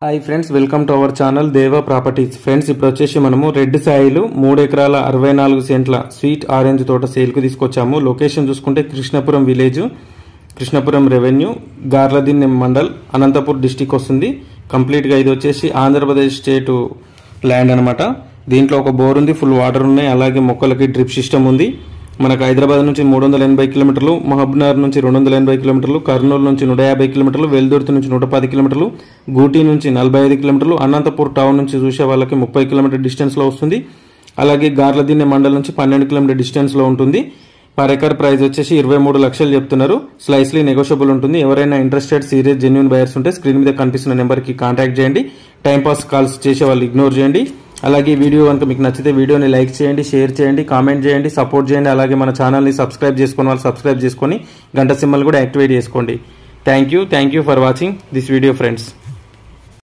Hi friends, welcome to our channel దేవా properties. Friends, ఇప్పుడు వచ్చేసి మనము రెడ్ సాయిలు 3 ఎకరాల 64 సెంట్ల స్వీట్ ఆరెంజ్ తోట సేల్కు తీసుకొచ్చాము. లొకేషన్ చూసుకుంటే Krishnapuram village, Krishnapuram revenue, Garladinne mandal, Anantapur district వస్తుంది. కంప్లీట్గా ఇది వచ్చేసి ఆంధ్రప్రదేశ్ స్టేట్ ల్యాండ్ అనమాట. దీంట్లో ఒక బోర్ ఉంది, ఫుల్ వాటర్ ఉన్నాయి, అలాగే మొక్కలకి డ్రిప్ సిస్టమ్ ఉంది. మనకు హైదరాబాద్ నుంచి 380 కిలోమీటర్లు, మహబూబ్నగర్ నుంచి 280 కిలోమీటర్లు, కర్నూలు నుంచి 150 కిలోమీటర్లు, వెల్దుర్తి నుంచి 110 కిలోమీటర్లు, గూటి నుంచి 45 కిలోమీటర్లు, అనంతపూర్ టౌన్ నుంచి చూసే వాళ్ళకి 30 కిలోమీటర్ డిస్టెన్స్లో వస్తుంది. అలాగే గార్లదిన్నె మండలం నుంచి 12 కిలోమీటర్ డిస్టెన్స్లో ఉంటుంది. పర్ ఎకర్ ప్రైస్ వచ్చేసి 23 లక్షలు చెప్తున్నారు. స్లైస్లీ నెగోషియబుల్ ఉంటుంది. ఎవరైనా ఇంట్రెస్టెడ్ సీరియస్ జెన్యూన్ బయర్స్ ఉంటే స్క్రీన్ మీద కనిపిస్తున్న నెంబర్కి కాంటాక్ట్ చేయండి. టైంపాస్ కాల్స్ చేసే వాళ్ళు ఇగ్నోర్ చేయండి. అలాగే వీడియో కనుక మీకు నచ్చితే వీడియోని లైక్ చేయండి, షేర్ చేయండి, కామెంట్ చేయండి, సపోర్ట్ చేయండి. అలాగే మన ఛానల్ని సబ్స్క్రైబ్ చేసుకున్న వాళ్ళు సబ్స్క్రైబ్ చేసుకొని గంట సింబల్ కూడా యాక్టివేట్ చేసుకోండి. Thank you for watching this video friends.